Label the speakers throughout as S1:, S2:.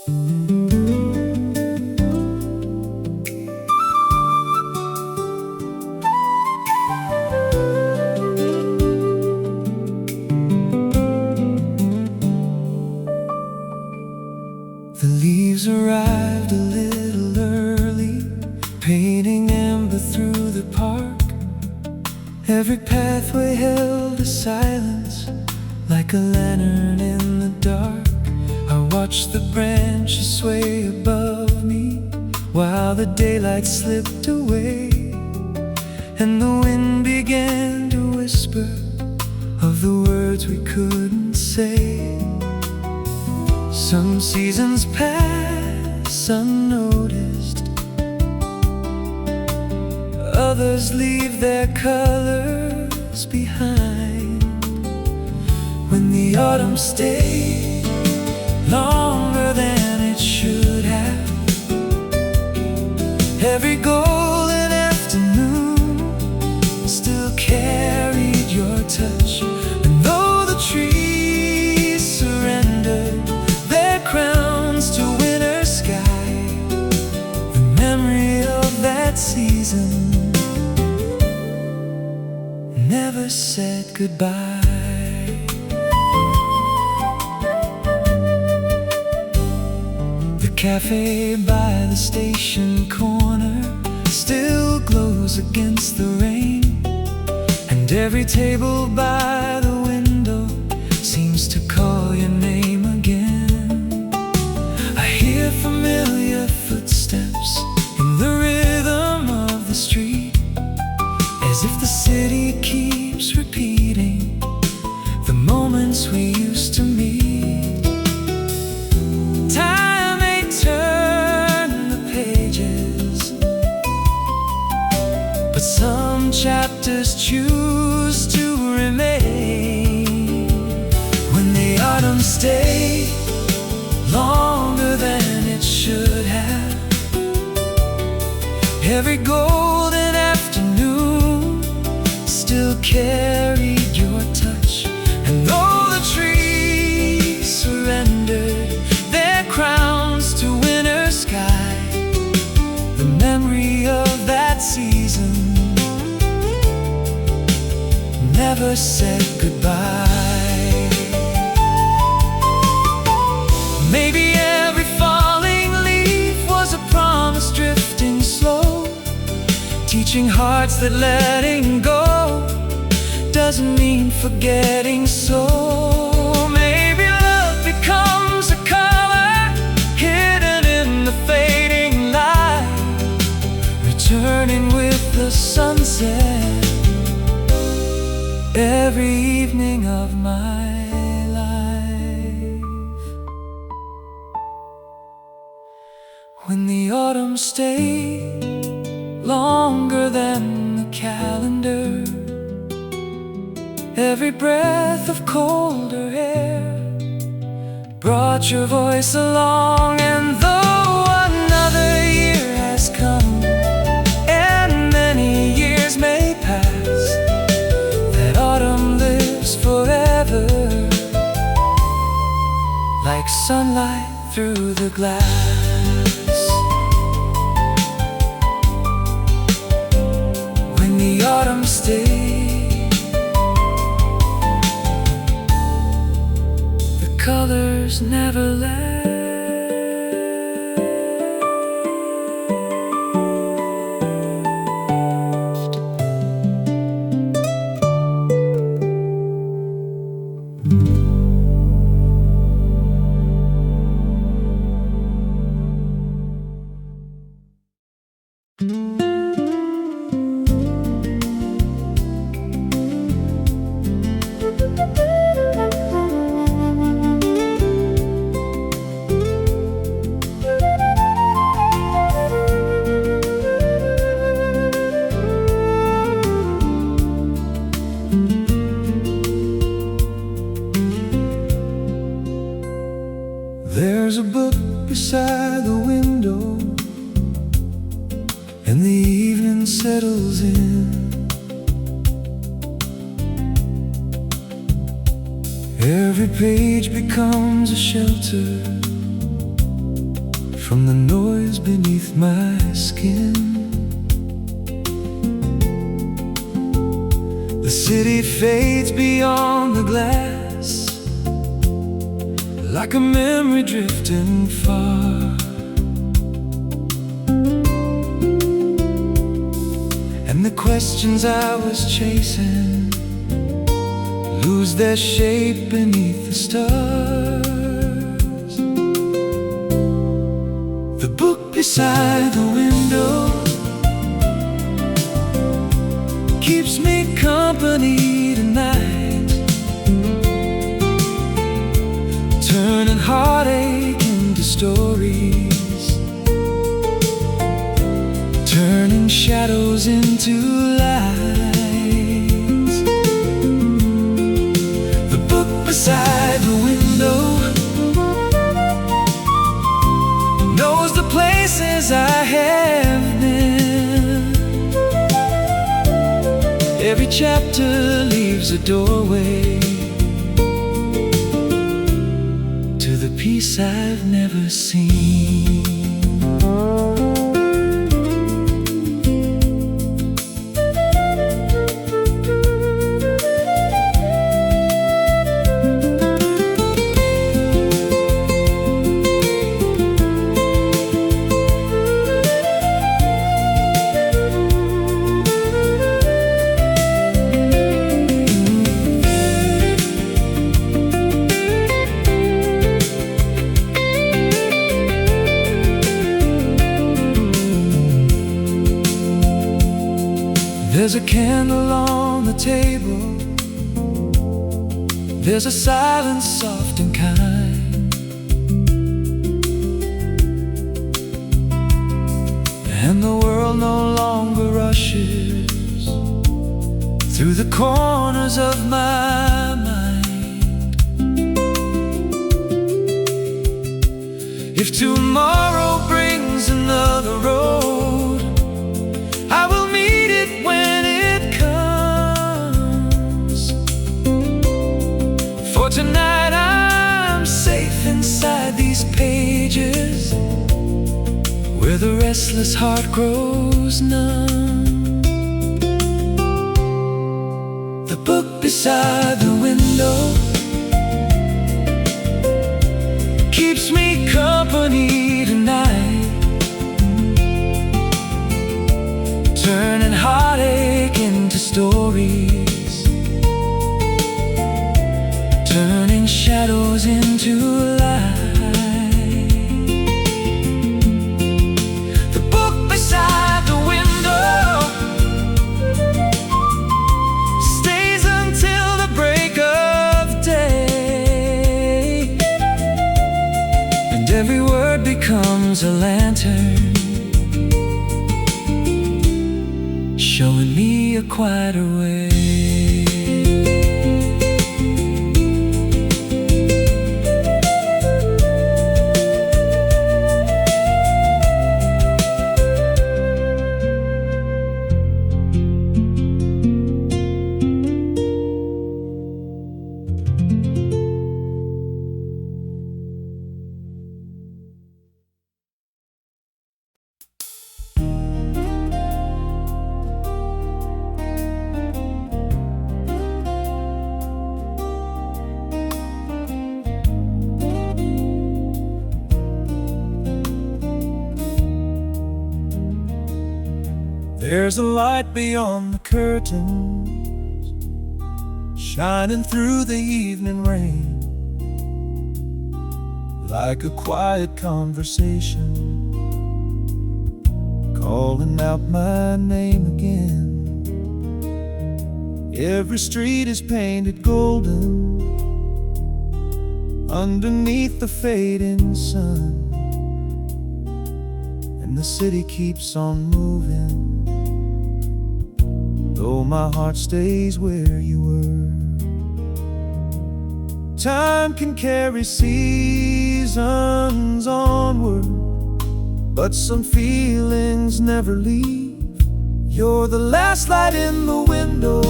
S1: The leaves arrived a little early, painting amber through the park. Every pathway held a silence, like a lantern in the dark. I watched the branches sway above me, while the daylight slipped away, and the wind began to whisper of the words we couldn't say. Some seasons pass unnoticed, others leave their colors behind. When the autumn stayed longer than it should have, every golden afternoon still carried your touch. And though the trees surrendered their crowns to winter sky, the memory of that season never said goodbye. The cafe by the station corner still glows against the rain, and every table by the window seems to call your name again. I hear familiar footsteps in the rhythm of the street, as if the city keeps repeating the moments we used to meet. Time may turn the pages, but some chapters choose to remain. When the autumn stayed longer than it should have, every golden afternoon still carried your touch. And though the trees surrendered their crowns to winter sky, the memory of that season never said goodbye. Maybe every falling leaf was a promise drifting slow, teaching hearts that letting go doesn't mean forgetting. So maybe love becomes a color hidden in the fading light, returning with the sunset every evening of my life. When the autumn stayed longer than the calendar, every breath of colder air brought your voice along. And though another year has come and many years may pass, that autumn lives forever, like sunlight through the glass. When the autumn stayed, the colors never left. There's a book beside the window, and the evening settles in. Every page becomes a shelter from the noise beneath my skin. The city fades beyond the glass, like a memory drifting far. And the questions I was chasing lose their shape beneath the stars. The book beside the window keeps me company tonight, turning heartache into stories, turning shadows into lights. The book beside the window knows the places I have been. Every chapter leaves a doorway to the peace I've never seen. There's a candle on the table, there's a silence soft and kind, and the world no longer rushes through the corners of my mind. If tomorrow brings another road, I will meet it when it comes. For tonight I'm safe inside these pages, where the restless heart grows numb. The book beside the window keeps me company tonight, turning heartache into stories, turning shadows into light. The book beside the window stays until the break of day, and every word becomes a lantern, showing me a quieter way. There's a light beyond the curtains, shining through the evening rain, like a quiet conversation, calling out my name again. Every street is painted golden underneath the fading sun, and the city keeps on moving, though my heart stays where you were. Time can carry seasons onward, but some feelings never leave. You're the last light in the window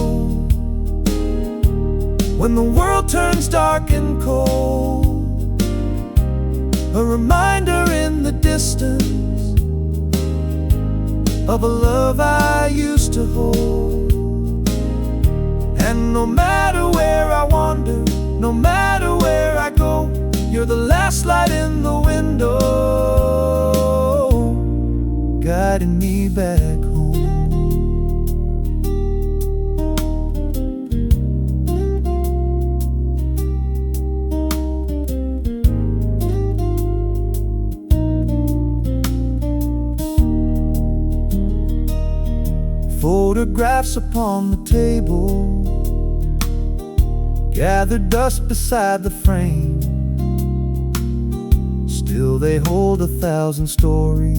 S1: when the world turns dark and cold, a reminder in the distance of a love I used to hold. And no matter where I wander, no matter where I go, you're the last light in the window, guiding me back home. Photographs upon the table, gathered dust beside the frame. Still they hold 1,000 stories,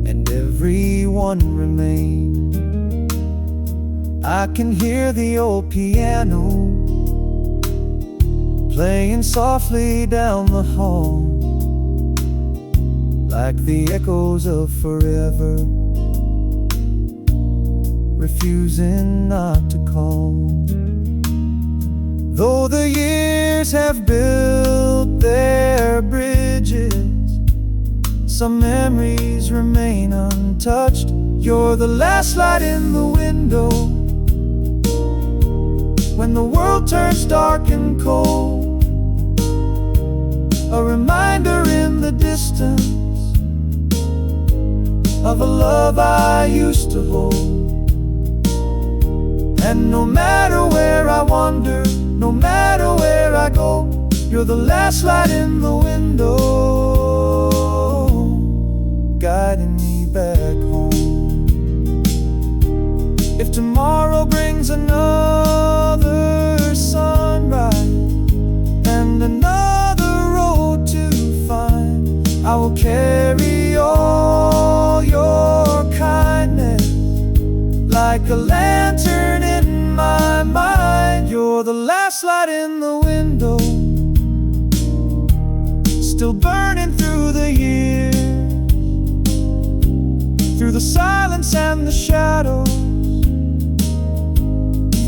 S1: and every one remains. I can hear the old piano playing softly down the hall, like the echoes of forever, refusing not to call. Though the years have built their bridges, some memories remain untouched. You're the last light in the window when the world turns dark and cold, a reminder in the distance of a love I used to hold. And no matter where I wander, no matter where I go, you're the last light in the window, guiding me back home. If tomorrow brings another sunrise and another road to find, I will carry all your kindness like a lantern in my mind. You're the last light in the window, still burning through the years, through the silence and the shadows,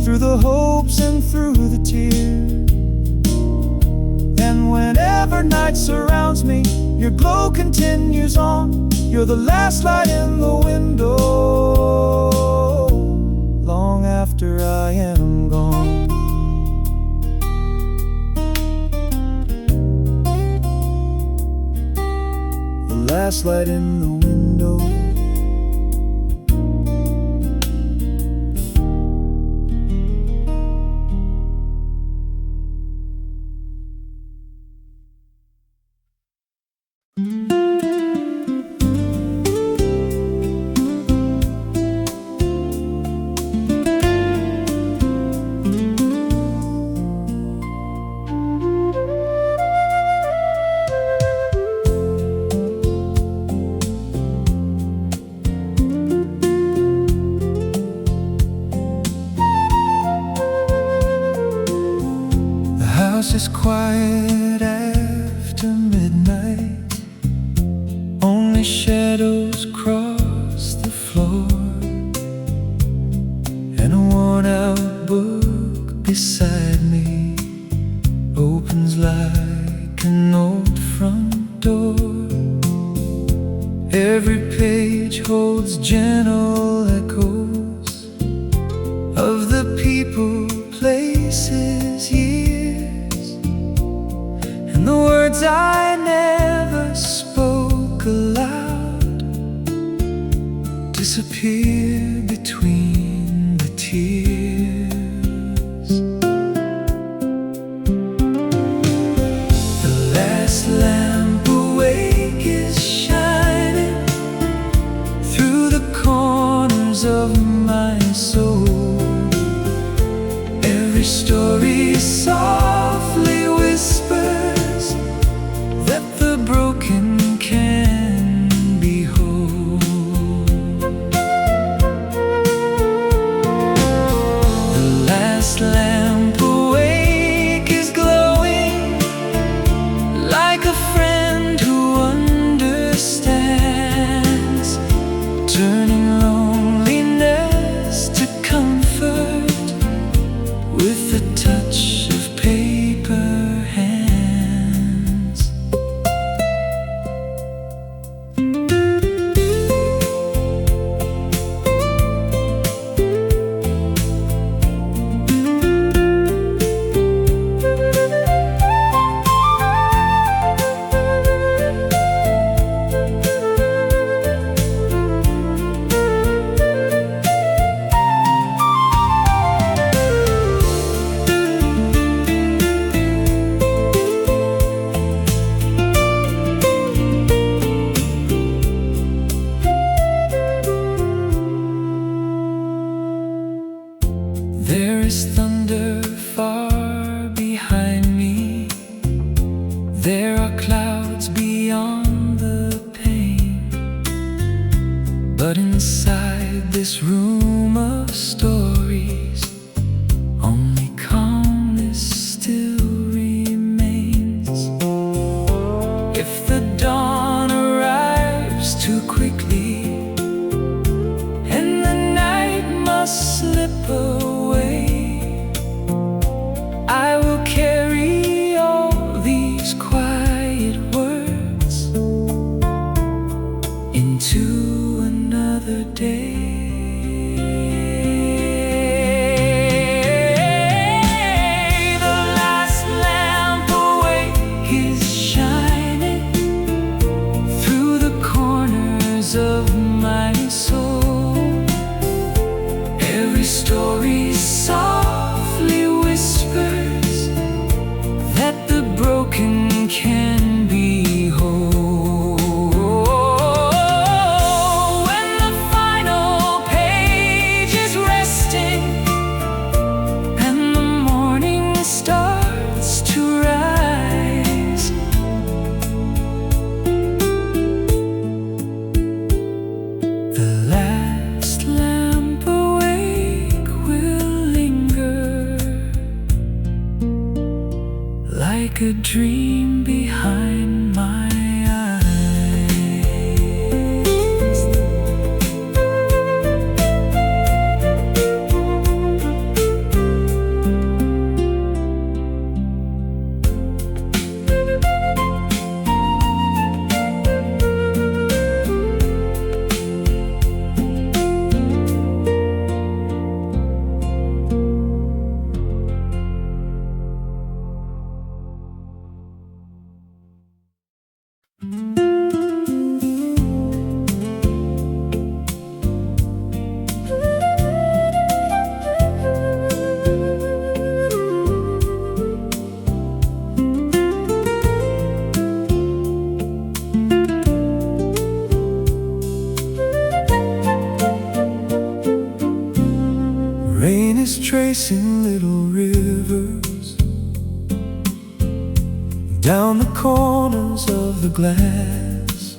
S1: through the hopes and through the tears. And whenever night surrounds me, your glow continues on. You're the last light in the window, long after I am gone. The last light in the window. It's quiet after midnight, only shadows cross the floor, and a worn-out book beside me opens like an old front door. Every page holds gentle echoes of the people, places, years, and the words I never spoke aloud disappear between the tears. The last lamp awake is shining through the corners of my soul. Every story softly whispers that the broken can be whole. There are clouds beyond the pain, but inside this room of stories, only calmness still remains. If the dawn arrives too quickly and the night must slip away, I will carry all these quiet words into another day. The last lamp awake is shining through the corners of my soul. Every story softly whispers that the broken can be whole. When the final page is resting and the morning starts to rise, the last lamp awake will linger like a dream behind my eyes. Rain is tracing little rivers down the corners of the glass,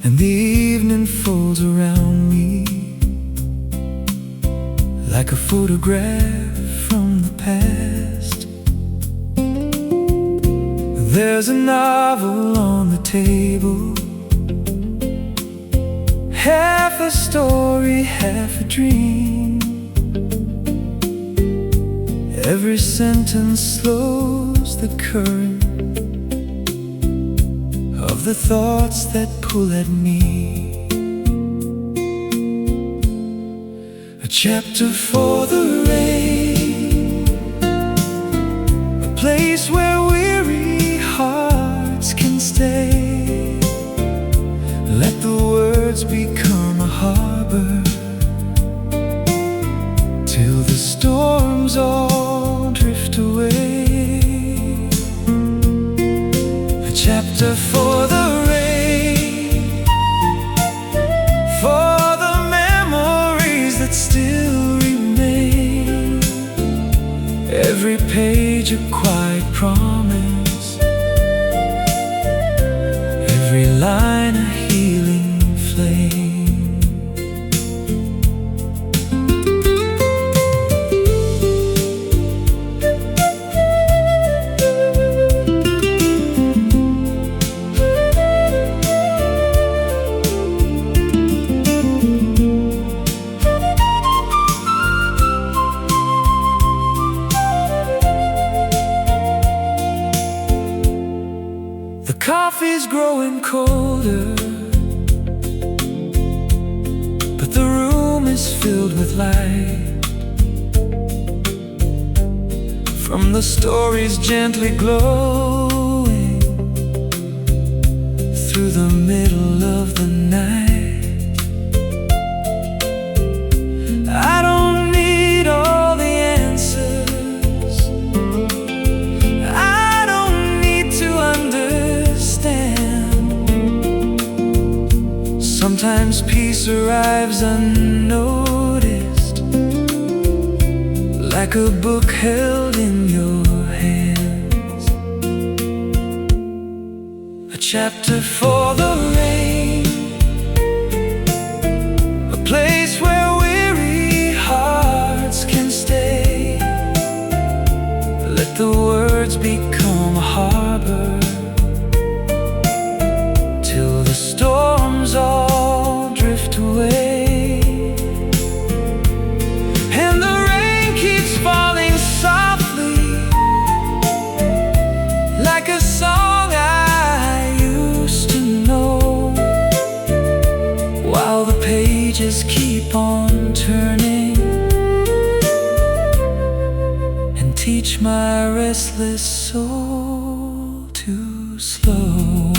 S1: and the evening folds around me like a photograph from the past. There's a novel on the table, half a story, half a dream. Every sentence slows the current of the thoughts that pull at me. A chapter for the rain, a place where weary hearts can stay. Let the words become a harbor till the storms all drift away. A chapter for the rain, for the memories that still remain. Every page a quiet promise, every line a healing flame. The coffee's growing colder, but the room is filled with light from the stories gently glowing through the middle of the night. I don't need all the answers, I don't need to understand. Sometimes peace arrives unnoticed, like a book held in your hand. chapter for the rain, a place where weary hearts can stay. Let the words become a harbor till the storms all drift away, and the rain keeps falling softly like a song I used to know, while the pages keep on turning and teach my restless soul to slow.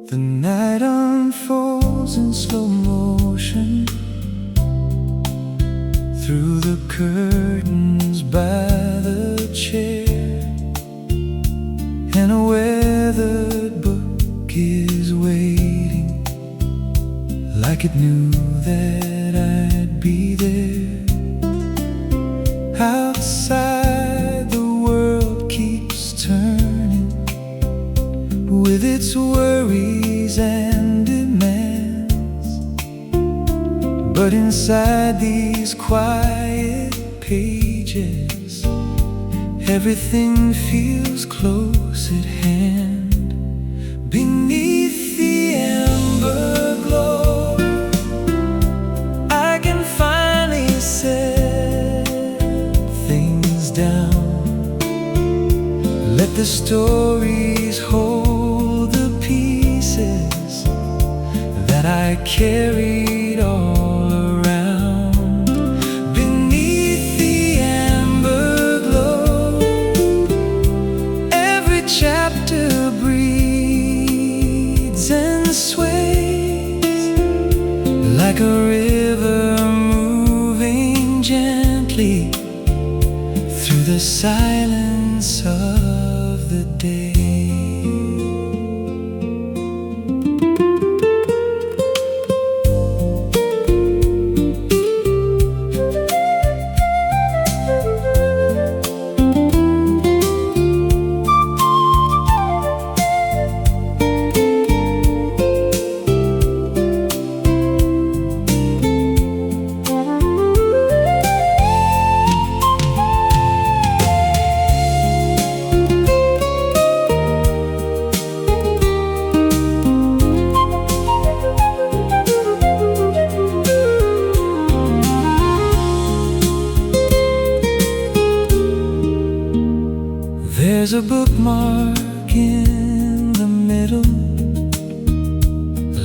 S1: The night unfolds in slow motion through the curtains by the chair, and a weathered book is waiting like it knew that I'd be there. Outside the world keeps turning with its worries and demands, but inside these quiet pages, everything feels close at hand. Beneath the amber glow, I can finally set things down. Let the stories hold the pieces that I carried all around. Beneath the amber glow, every chapter breathes and sways like a river moving gently through the silence of the day. There's a bookmark in the middle,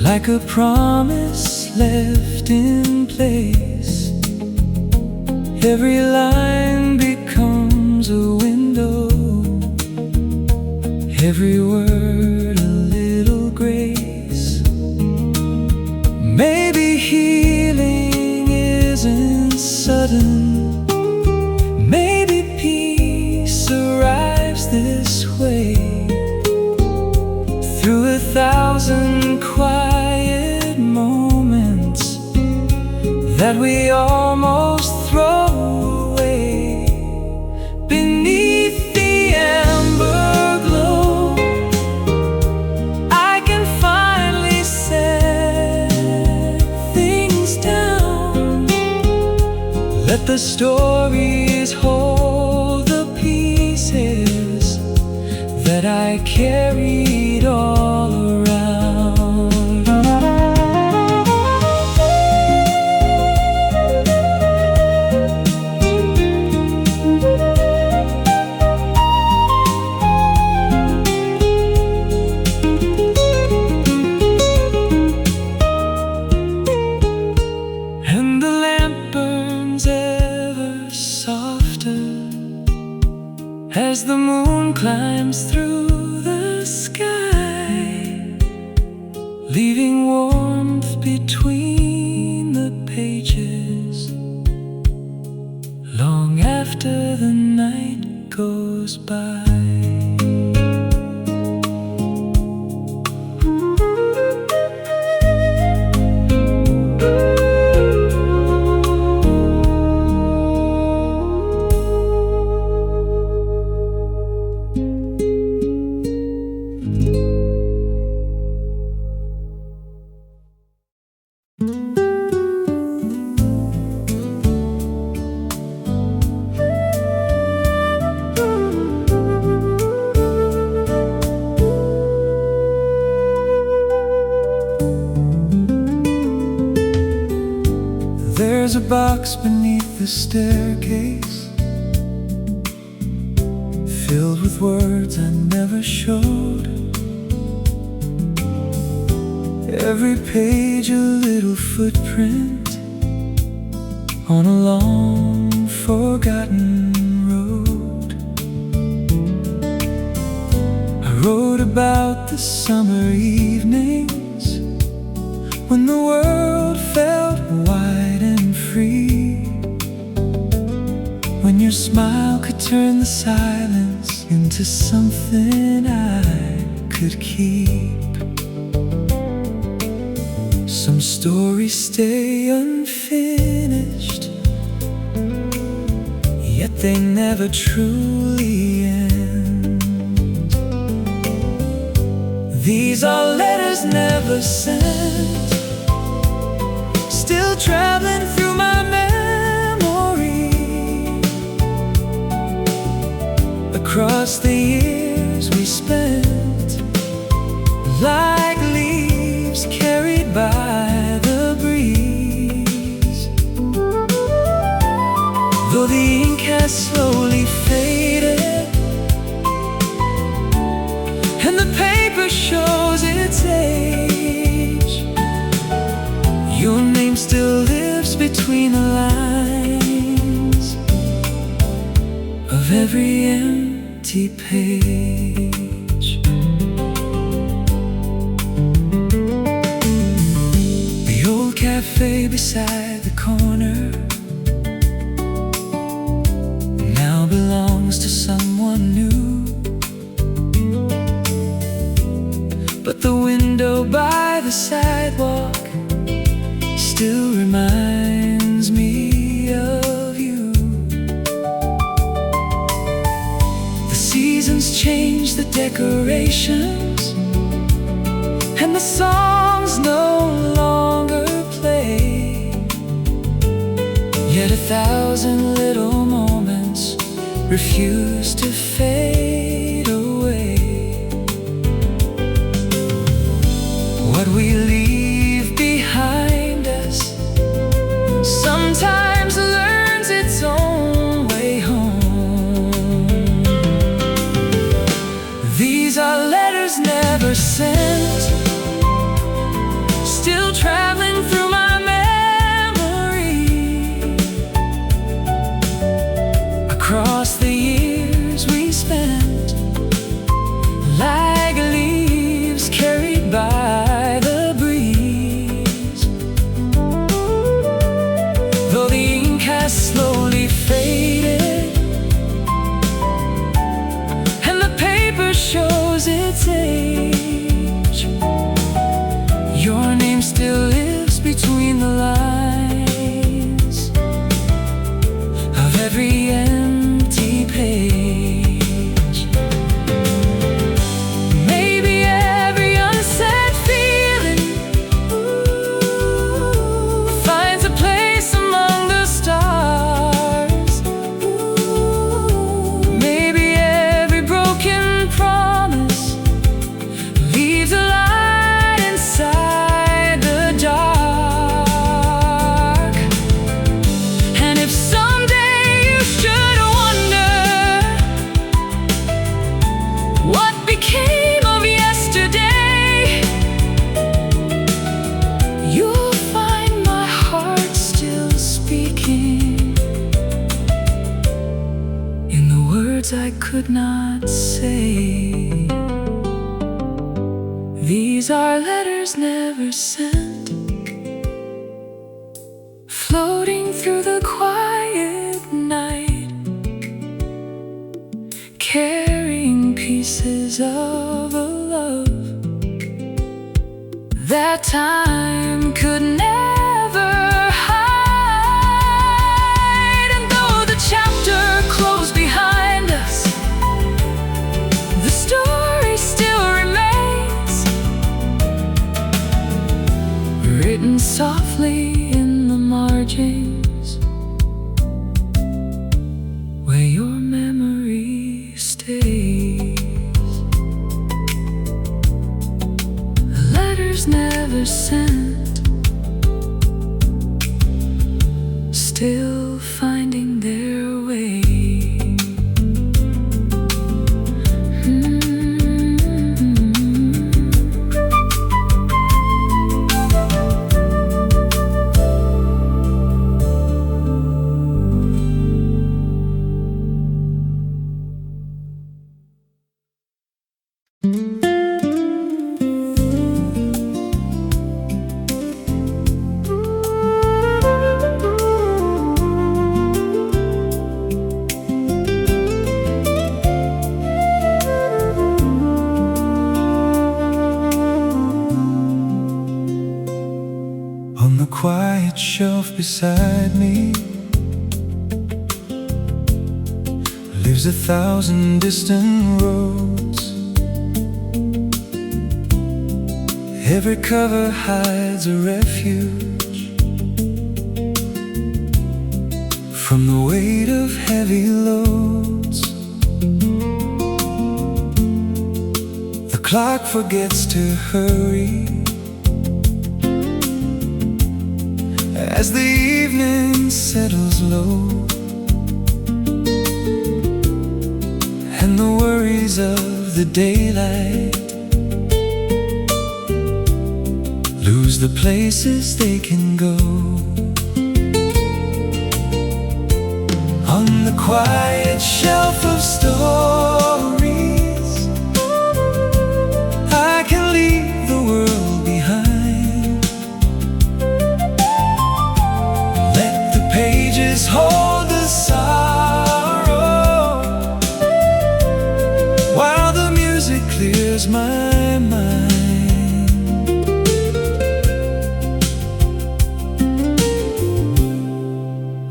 S1: like a promise left in place. Every line becomes a window, every word a little grace. Maybe healing isn't sudden, maybe peace arrives this way. Through 1,000 quiet moments that we almost throw away. Beneath the amber glow, I can finally set things down. Let the stories hold the pieces that I carried all around. And the There's a box beneath the staircase, filled with words I never showed. Every page a little footprint on a long forgotten road. I wrote about the summer evenings when the world felt wide and free, when your smile could turn the silence into something I could keep. Some stories stay unfinished, yet they never truly end. These are letters never sent, still traveling through my memory. Across the years we spent, like leaves carried by the breeze. Though the ink has slowly faded and the paper shows its age, your name still lives between the lines of every empty page. The old cafe beside the corner now belongs to someone new, but the window by the sidewalk still reminds me of you. The seasons change the decorations, and the songs no longer play, yet 1,000 little moments refuse to fade away. What we leave behind sometimes learns its own way home. These are letters never sent, still traveling through my memory. Across the years we spent, like leaves carried by the breeze. Though the ink has slowly faded and the paper shows its age, your name still lives between the lines of every empty page. Maybe every unsaid feeling finds a place among the stars. Maybe every broken promise leaves a light inside the dark. And if someday you should wonder what became of yesterday, you'll find my heart still speaking in the words I could not say. These are letters never sent, floating through the quiet night, carrying pieces of a love that time could never hide. And though the chapter closed behind us, the story still remains, written softly in the margins where your memory stays. Letters never sent, still finding their way. On the quiet shelf beside me lives 1,000 distant roads. Every cover hides a refuge from the weight of heavy loads. The clock forgets to hurry as the evening settles low, and the worries of the daylight lose the places they can go. On the quiet shelf of stories, I can leave the world behind. Let the pages hold the sorrow, while the music clears my mind.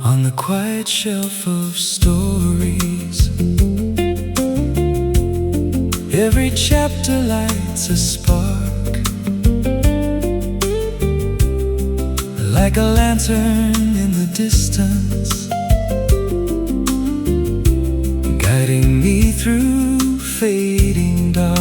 S1: On the quiet shelf of stories, every chapter lights a spark, like a lantern in the distance, guiding me through fading dark.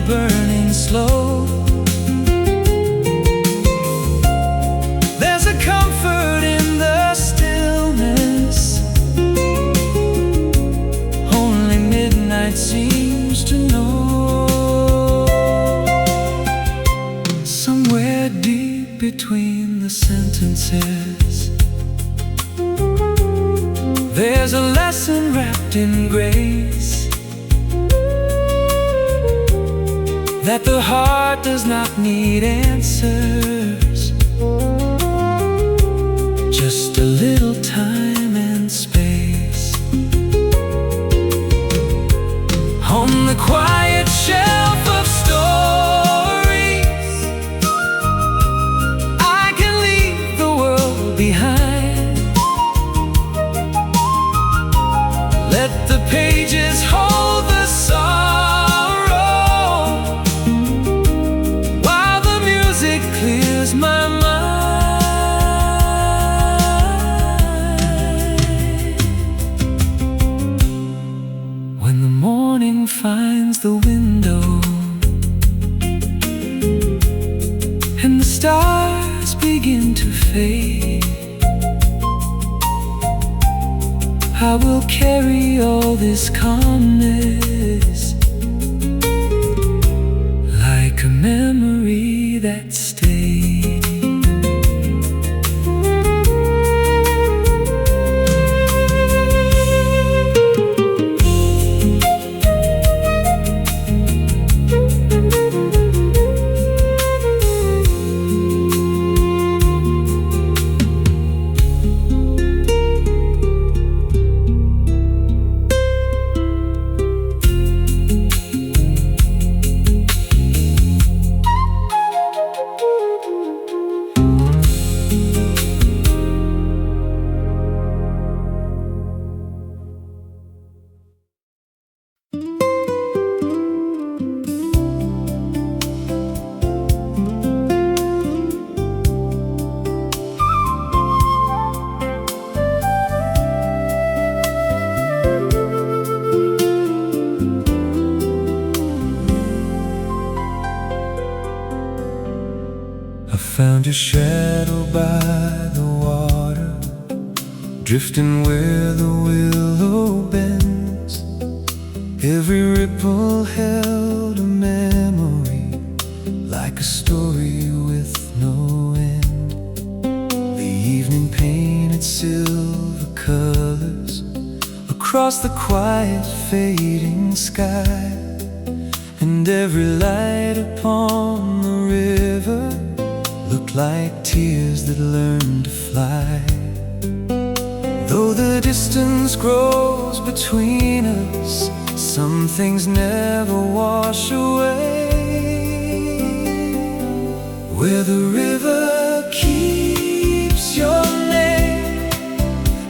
S1: Burning slow, there's a comfort in the stillness only midnight seems to know. Somewhere deep between the sentences, there's a lesson wrapped in grace, that the heart does not need answers, just a little time and space. On the quiet shelf of stories, I can leave the world behind. Let the pages hold the sorrow, while the music clears my mind. When the morning finds the window and the stars begin to fade, I will carry all this calmness, like a memory that stayed. a shadow by the water, drifting where the willow bends. Every ripple held a memory, like a story with no end. The evening painted silver colors across the quiet fading sky, and every light upon the river looked like tears that learned to fly. Though the distance grows between us, some things never wash away. Where the river keeps your name,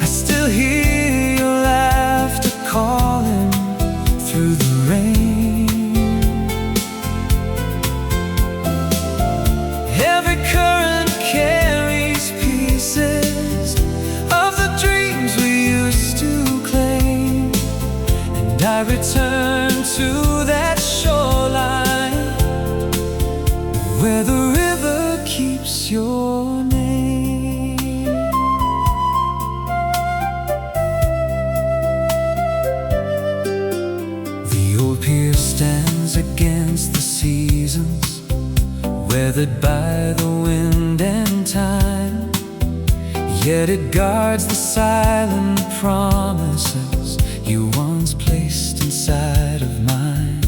S1: I still hear your laughter calling through the rain. Every current carries pieces of the dreams we used to claim, and I return to that shoreline where the river keeps your name. The old pier stands against the seasons, weathered by the wind and time, yet it guards the silent promises you once placed inside of mine.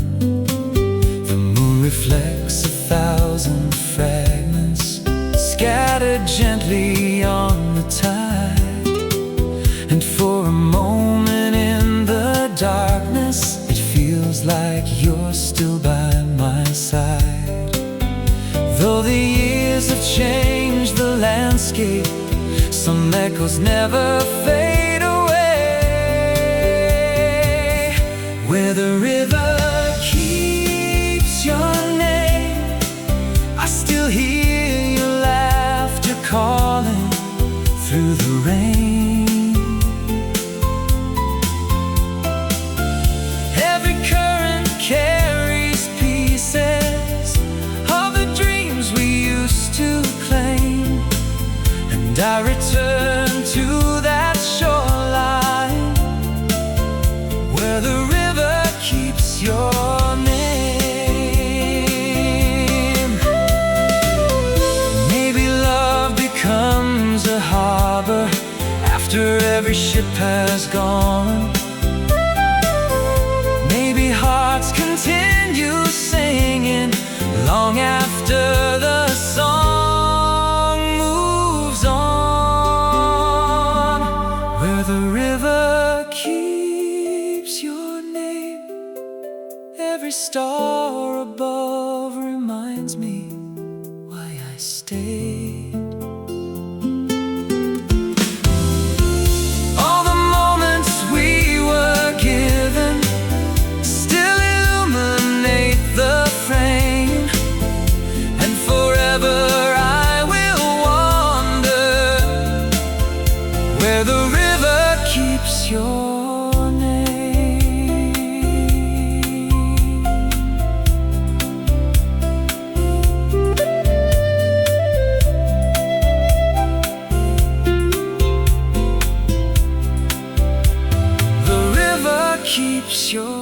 S1: The moon reflects 1,000 fragments scattered gently on the tide, and for a moment in the darkness it feels like you're still by my side. Though the years have changed the landscape, some echoes never fade away. Where the river keeps your name, I still hear your laughter calling through the rain. Every current carries pieces of the dreams we used to claim, and I return to that shoreline where the river keeps your name. Maybe love becomes a harbor after every ship has gone. Maybe hearts continue singing long after the song moves on. Where the river keeps your name, every star above reminds me why I stayed. All the moments we were given still illuminate the frame, and forever I will wander where the river keeps your name. The river keeps your